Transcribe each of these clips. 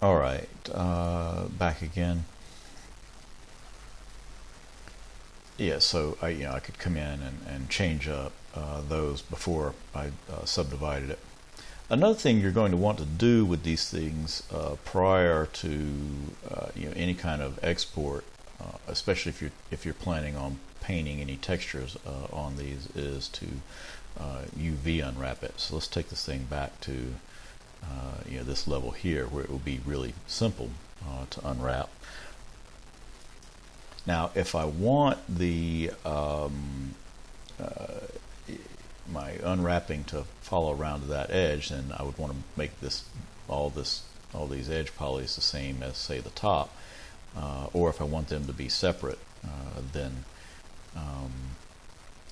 All right, back again. Yeah, so I could come in and change up those before I subdivided it. Another thing you're going to want to do with these things prior to any kind of export, especially if you're planning on painting any textures on these, is to UV unwrap it. So let's take this thing back to this level here, where it will be really simple to unwrap. Now, if I want the my unwrapping to follow around to that edge, then I would want to make all these edge polys the same as, say, the top. Or if I want them to be separate, then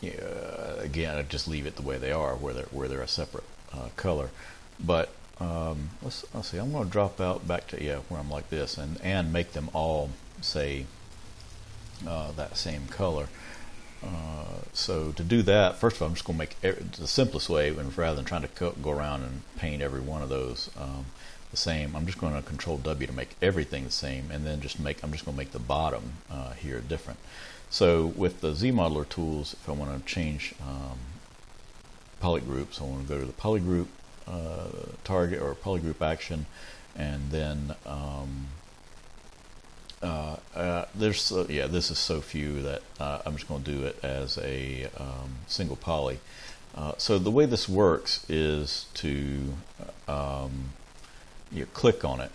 again, I'd just leave it the way they are, where they're a separate color. But let's see. I'm going to drop out back to where I'm like this, and make them all, say, that same color. So to do that, first of all, I'm just going to make the simplest way, and rather than trying to go around and paint every one of those the same, I'm just going to Control W to make everything the same, and then I'm just going to make the bottom here different. So with the Z-Modeler tools, if I want to change polygroups, I want to go to the polygroup target or polygroup action, and then this is so few that I'm just going to do it as a single poly. So the way this works is to click on it,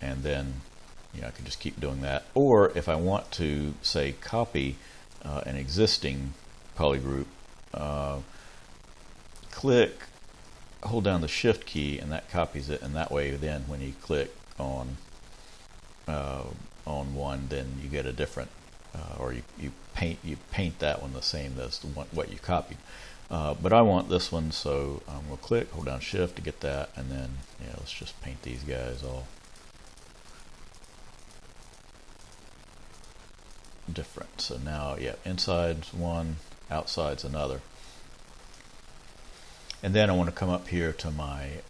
and then I can just keep doing that. Or if I want to, say, copy an existing polygroup, hold down the Shift key, and that copies it. And that way, then when you click on one, then you get a different, or you paint that one the same as the one what you copied. But I want this one, so I'm going to click, hold down Shift to get that, and then let's just paint these guys all different. So now, inside's one, outside's another. And then I want to come up here to my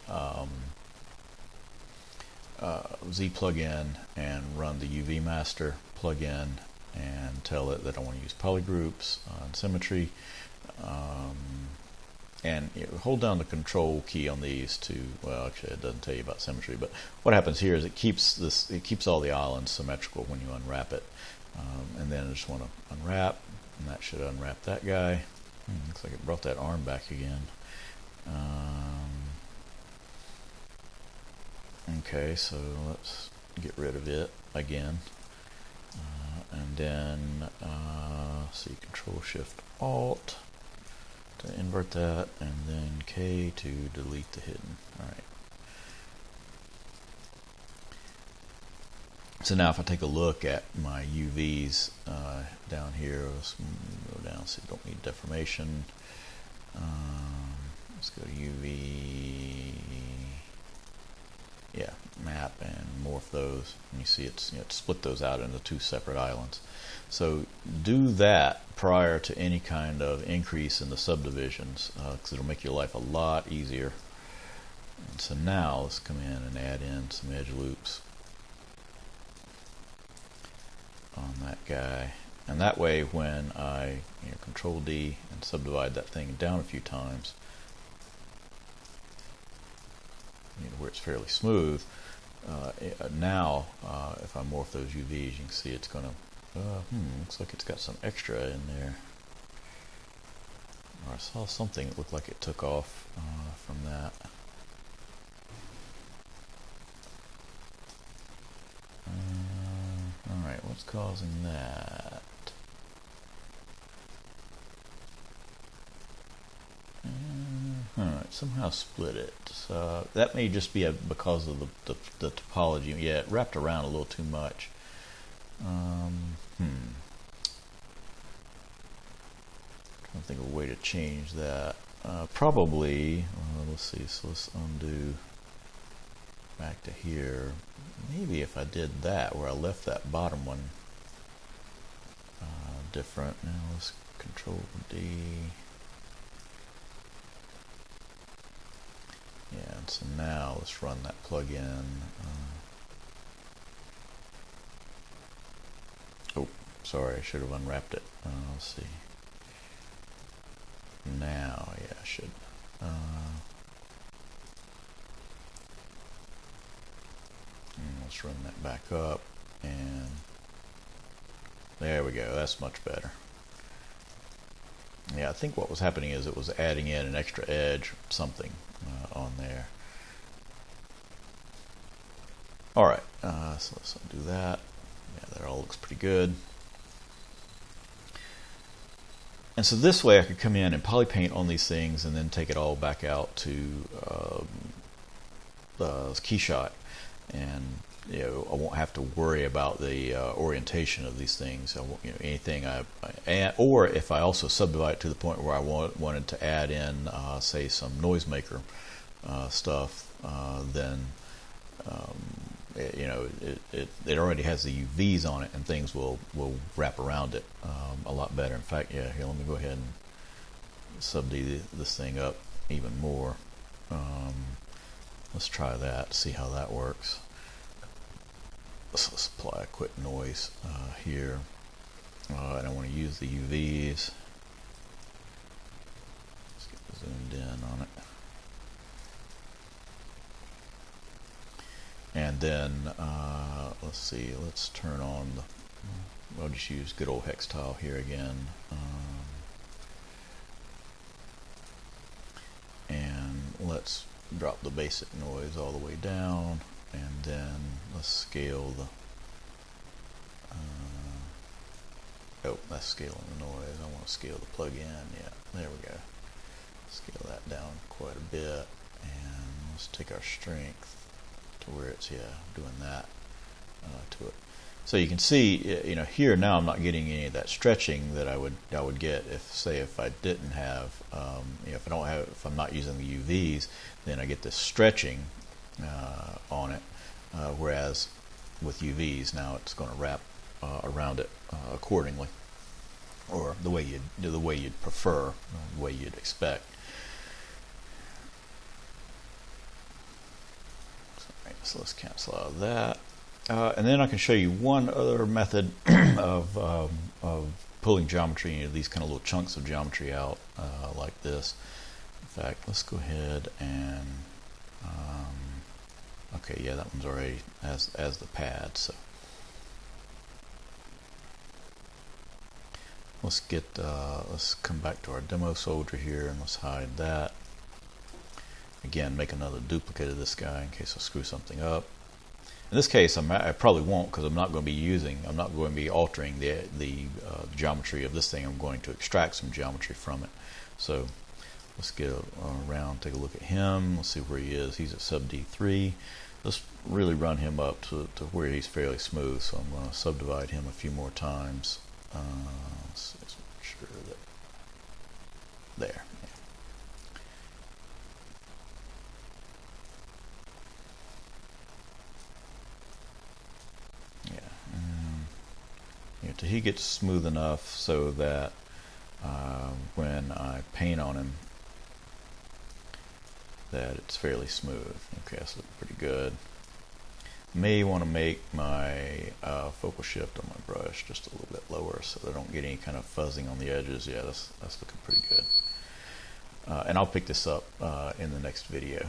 Z plugin and run the UV master plugin and tell it that I want to use polygroups on symmetry, and hold down the Control key on these to, well, actually it doesn't tell you about symmetry, but what happens here is it keeps all the islands symmetrical when you unwrap it, and then I just want to unwrap, and that should unwrap that guy. Looks like it brought that arm back again. Okay, so let's get rid of it again, and then see, Control Shift Alt to invert that, and then K to delete the hidden. All right. So now if I take a look at my UVs down here, let's go down, see, don't need deformation. Let's go to UV, map, and morph those. And you see it's split those out into two separate islands. So do that prior to any kind of increase in the subdivisions, because it'll make your life a lot easier. And so now let's come in and add in some edge loops on that guy, and that way when I Control D and subdivide that thing down a few times, where it's fairly smooth, now if I morph those UVs, you can see it's going to looks like it's got some extra in there, or I saw something that looked like it took off from that. Alright, what's causing that? Alright, somehow split it. So that may just be because of the topology. Yeah, it wrapped around a little too much. Trying to think of a way to change that. Probably, let's see, so let's undo back to here. Maybe if I did that, where I left that bottom one different. Now let's Control D. Yeah, So now let's run that plugin. Oh, sorry, I should have unwrapped it. Let's see. Now, yeah, I should. Let's run that back up, and there we go. That's much better. Yeah, I think what was happening is it was adding in an extra edge, something on there. All right, so let's undo that. Yeah, that all looks pretty good. And so this way I could come in and polypaint on these things and then take it all back out to KeyShot, and I won't have to worry about the orientation of these things. I won't, anything or if I also subdivide it to the point where I wanted to add in, say, some noisemaker stuff, then it already has the UVs on it, and things will wrap around it a lot better. In fact, yeah, here, let me go ahead and subdivide this thing up even more. Let's try that, see how that works. Let's apply a quick noise here, and I want to use the UVs. Let's get zoomed in on it. And then let's see, let's turn on the, I'll just use good old hex tile here again. And let's drop the basic noise all the way down, and then let's scale the oh, that's scaling the noise. I want to scale the plug-in. Yeah, there we go. Scale that down quite a bit, and let's take our strength to where it's, yeah, doing that to it. So you can see, here now I'm not getting any of that stretching that I would get if I didn't have, if I'm not using the UVs, then I get this stretching on it, whereas with UVs now it's going to wrap around it accordingly, or the way you'd prefer, the way you'd expect. So let's cancel out of that. And then I can show you one other method of pulling geometry, these kind of little chunks of geometry out like this. In fact, let's go ahead and okay, yeah, that one's already as the pad. So let's come back to our demo soldier here, and let's hide that. Again, make another duplicate of this guy in case I screw something up. In this case, I probably won't, because I'm not going to be altering the geometry of this thing. I'm going to extract some geometry from it. So let's get around, take a look at him. Let's see where he is. He's at sub D3. Let's really run him up to where he's fairly smooth. So I'm going to subdivide him a few more times. Let's make sure that there. Till he gets smooth enough so that when I paint on him, that it's fairly smooth. Okay, that's looking pretty good. May want to make my focal shift on my brush just a little bit lower so that I don't get any kind of fuzzing on the edges. Yeah, that's looking pretty good. And I'll pick this up in the next video.